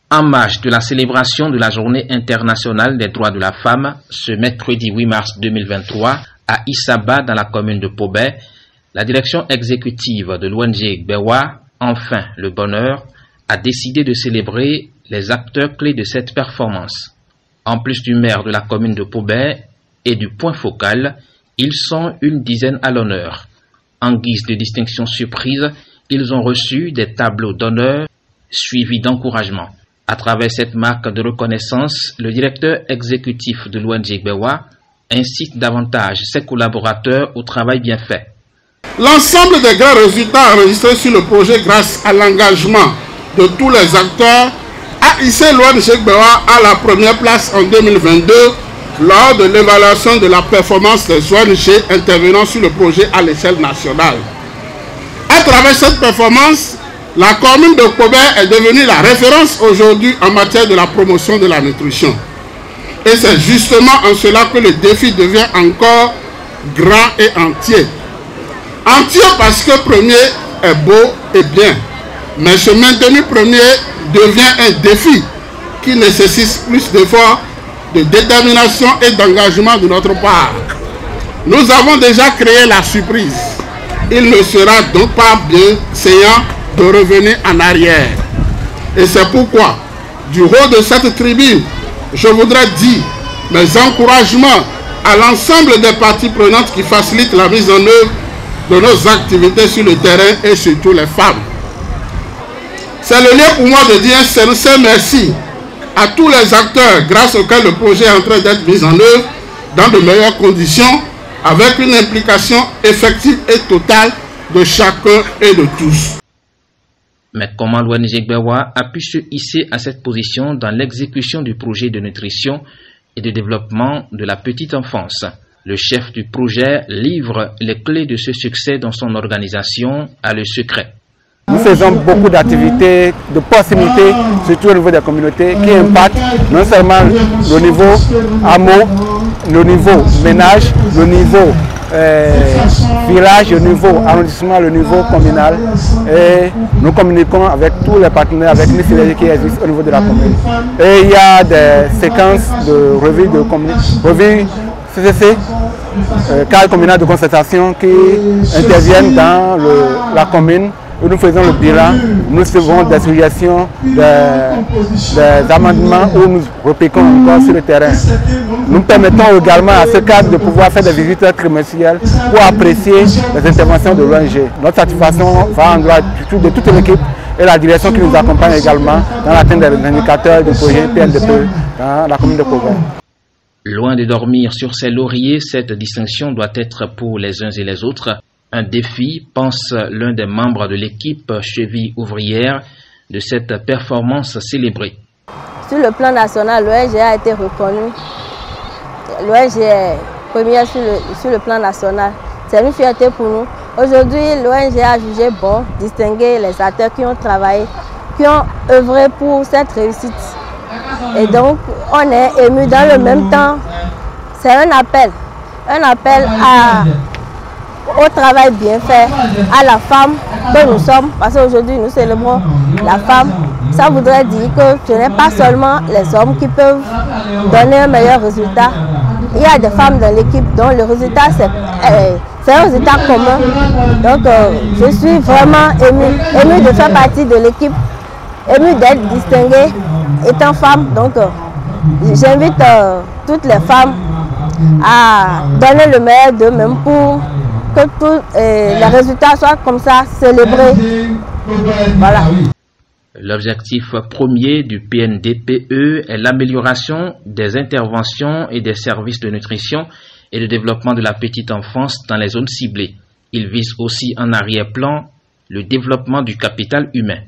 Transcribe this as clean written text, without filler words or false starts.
En marge de la célébration de la Journée internationale des droits de la femme, ce mercredi 8 mars 2023, à Issaba, dans la commune de Pobé, la direction exécutive de l'ONG Gbewa, Enfin le Bonheur, a décidé de célébrer les acteurs clés de cette performance. En plus du maire de la commune de Pobé et du point focal, ils sont une dizaine à l'honneur. En guise de distinction surprise, ils ont reçu des tableaux d'honneur suivis d'encouragement. À travers cette marque de reconnaissance, le directeur exécutif de l'ONG Gbewa incite davantage ses collaborateurs au travail bien fait. L'ensemble des grands résultats enregistrés sur le projet grâce à l'engagement de tous les acteurs a hissé l'ONG Gbewa à la première place en 2022 lors de l'évaluation de la performance des ONG intervenant sur le projet à l'échelle nationale. À travers cette performance, la commune de Pobé est devenue la référence aujourd'hui en matière de la promotion de la nutrition. Et c'est justement en cela que le défi devient encore grand et entier. Entier parce que premier est beau et bien. Mais se maintenir premier devient un défi qui nécessite plus d'efforts, de détermination et d'engagement de notre part. Nous avons déjà créé la surprise. Il ne sera donc pas bien séant de revenir en arrière. Et c'est pourquoi, du haut de cette tribune, je voudrais dire mes encouragements à l'ensemble des parties prenantes qui facilitent la mise en œuvre de nos activités sur le terrain et surtout les femmes. C'est le lieu pour moi de dire un sincère merci à tous les acteurs grâce auxquels le projet est en train d'être mis en œuvre dans de meilleures conditions avec une implication effective et totale de chacun et de tous. Mais comment l'ONG Gbewa a pu se hisser à cette position dans l'exécution du projet de nutrition et de développement de la petite enfance? Le chef du projet livre les clés de ce succès dans son organisation à le secret. Nous faisons beaucoup d'activités de proximité, surtout au niveau des communautés, qui impactent non seulement le niveau hameau, le niveau ménage, le niveau village, le niveau arrondissement, le niveau communal. Et nous communiquons avec tous les partenaires, avec les synergies qui existent au niveau de la commune. Et il y a des séquences de revues CCC, cadre communal de concertation qui interviennent dans la commune. Où nous faisons le bilan, nous faisons des suggestions, des amendements où nous repiquons encore sur le terrain. Nous permettons également à ce cadre de pouvoir faire des visites trimestrielles pour apprécier les interventions de l'ONG. Notre satisfaction va en droit de toute l'équipe et la direction qui nous accompagne également dans l'atteinte des indicateurs du projet PNDP dans la commune de Pobé. Loin de dormir sur ses lauriers, cette distinction doit être pour les uns et les autres un défi, pense l'un des membres de l'équipe cheville ouvrière de cette performance célébrée. Sur le plan national, l'ONG a été reconnue. L'ONG est première sur le plan national. C'est une fierté pour nous. Aujourd'hui, l'ONG a jugé bon distinguer les acteurs qui ont travaillé, qui ont œuvré pour cette réussite. Et donc, on est ému dans le même temps. C'est un appel au travail bien fait, à la femme que nous sommes, parce qu'aujourd'hui nous célébrons la femme. Ça voudrait dire que ce n'est pas seulement les hommes qui peuvent donner un meilleur résultat. Il y a des femmes dans l'équipe dont le résultat c'est un résultat commun. Donc je suis vraiment émue de faire partie de l'équipe, émue d'être distinguée étant femme. Donc j'invite toutes les femmes à donner le meilleur d'eux-mêmes pour que tous les résultats soient comme ça, célébrés. Voilà. L'objectif premier du PNDPE est l'amélioration des interventions et des services de nutrition et de développement de la petite enfance dans les zones ciblées. Il vise aussi en arrière-plan le développement du capital humain.